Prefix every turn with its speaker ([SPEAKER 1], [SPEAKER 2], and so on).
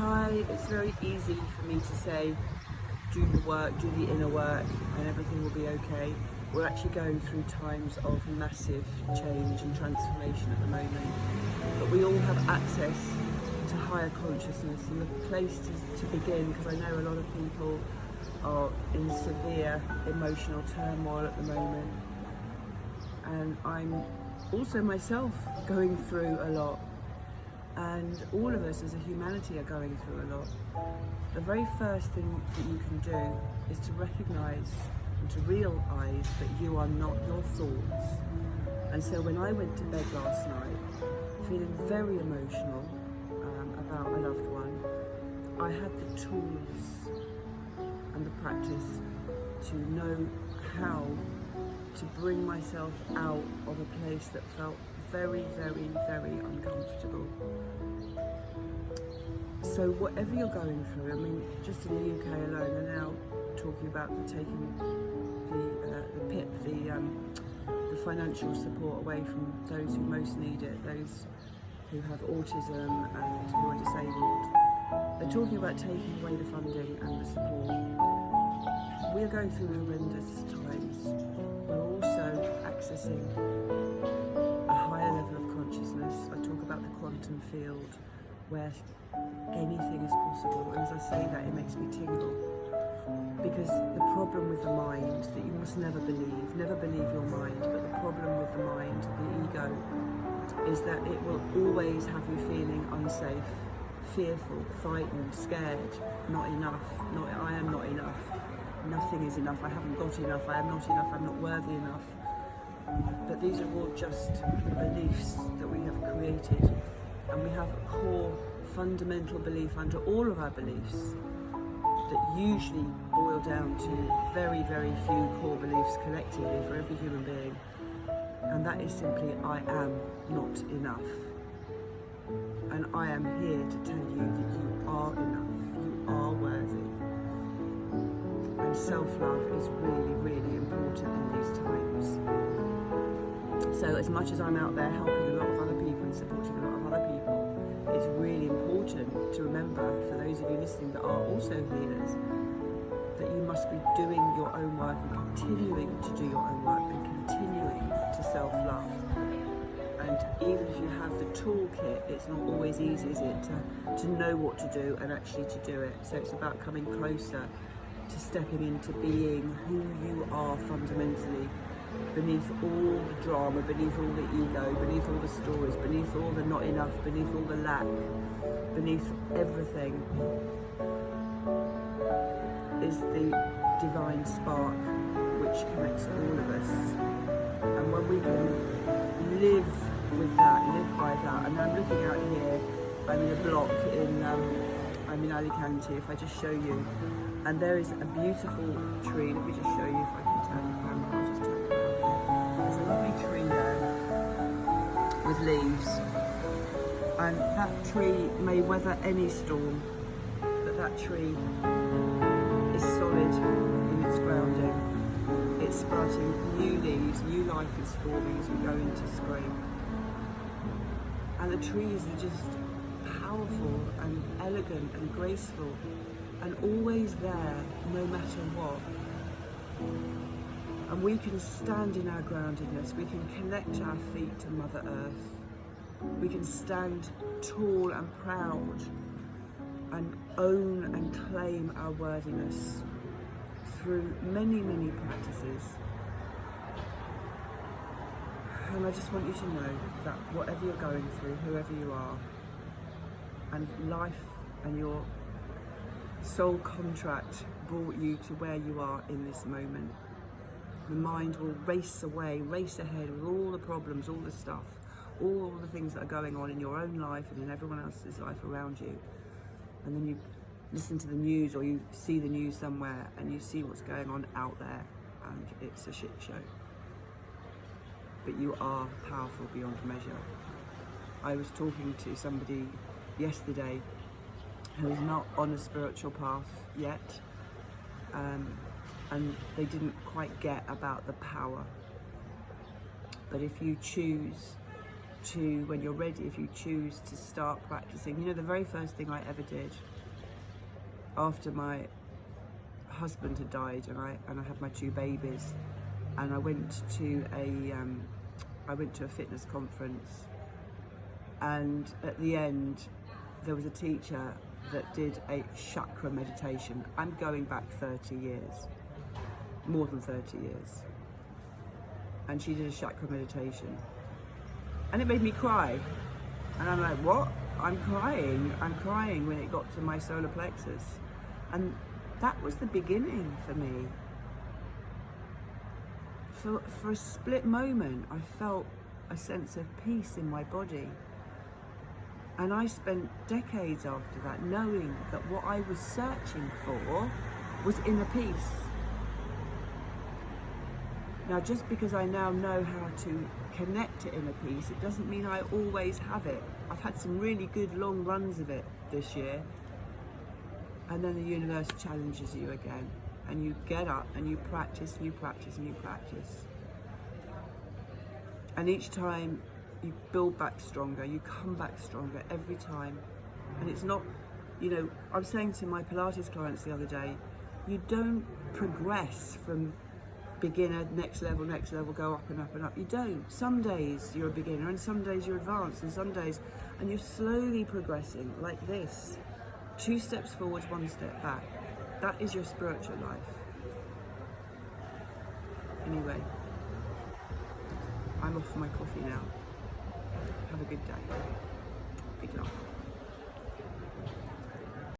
[SPEAKER 1] It's very easy for me to say, do the work, do the inner work, and everything will be okay. We're actually going through times of massive change and transformation at the moment. But we all have access to higher consciousness, and the place to begin, because I know a lot of people are in severe emotional turmoil at the moment. And I'm also myself going through a lot. And all of us as a humanity are going through a lot. The very first thing that you can do is to recognise and to realise that you are not your thoughts. And so when I went to bed last night, feeling very emotional about a loved one, I had the tools and the practice to know how to bring myself out of a place that felt very, very, very uncomfortable. So whatever you're going through, I mean, just in the UK alone, they're now talking about taking the PIP, the financial support away from those who most need it, those who have autism and who are disabled. They're talking about taking away the funding and the support. We're going through horrendous times. We're also accessing a higher level of consciousness. I talk about the quantum field, where anything is possible, and as I say that, it makes me tingle, because the problem with the mind that you must never believe your mind, but the problem with the mind, the ego, is that it will always have you feeling unsafe, fearful, frightened, scared, not enough, I am not enough, nothing is enough, I haven't got enough, I am not enough, I'm not worthy enough. But these are all just beliefs that we have created, and we have a core fundamental belief under all of our beliefs that usually boil down to very, very few core beliefs collectively for every human being, and that is simply, I am not enough. And I am here to tell you that you are enough, you are worthy. And self-love is really, really important in these times. So as much as I'm out there helping a lot of other people and supporting a lot of other people, it's really important to remember, for those of you listening that are also healers, that you must be doing your own work and continuing to do your own work and continuing to self-love. And even if you have the toolkit, it's not always easy, is it, to know what to do and actually to do it. So it's about coming closer to stepping into being who you are fundamentally, beneath all the drama, beneath all the ego, beneath all the stories, beneath all the not enough, beneath all the lack, beneath everything is the divine spark which connects all of us. And when we can live with that, live by that, and I'm looking out here, I'm in a block I'm in Alicante, if I just show you, and there is a beautiful tree. Let me just show you, if I can turn the camera, I'll just turn it around. There's a lovely tree there with leaves, and that tree may weather any storm, but that tree is solid in its grounding. It's sprouting new leaves, new life is forming as we go into spring. And the trees are just powerful and elegant and graceful and always there no matter what. And we can stand in our groundedness, we can connect our feet to Mother Earth, we can stand tall and proud and own and claim our worthiness through many, many practices. And I just want you to know that whatever you're going through, whoever you are, and life and your soul contract brought you to where you are in this moment. The mind will race away, race ahead with all the problems, all the stuff, all the things that are going on in your own life and in everyone else's life around you. And then you listen to the news, or you see the news somewhere and you see what's going on out there, and it's a shit show. But you are powerful beyond measure. I was talking to somebody yesterday who is not on a spiritual path yet, and they didn't quite get about the power. But if you choose to when you're ready, if you choose to start practicing. You know, the very first thing I ever did after my husband had died and I had my 2 babies, and I went to a fitness conference, and at the end there was a teacher that did a chakra meditation. I'm going back 30 years, more than 30 years, and she did a chakra meditation, and it made me cry. And I'm like, what? I'm crying when it got to my solar plexus. And that was the beginning for me. For a split moment, I felt a sense of peace in my body. And I spent decades after that knowing that what I was searching for was inner peace. Now, just because I now know how to connect to inner peace, it doesn't mean I always have it. I've had some really good long runs of it this year. And then the universe challenges you again. And you get up and you practice and you practice and you practice. And each time you build back stronger, you come back stronger every time. And it's not, you know, I was saying to my Pilates clients the other day, you don't progress from beginner, next level, go up and up and up. You don't. Some days you're a beginner and some days you're advanced and some days, and you're slowly progressing like this. 2 steps forwards, 1 step back. That is your spiritual life. Anyway, I'm off for my coffee now. Have a good day. Big love.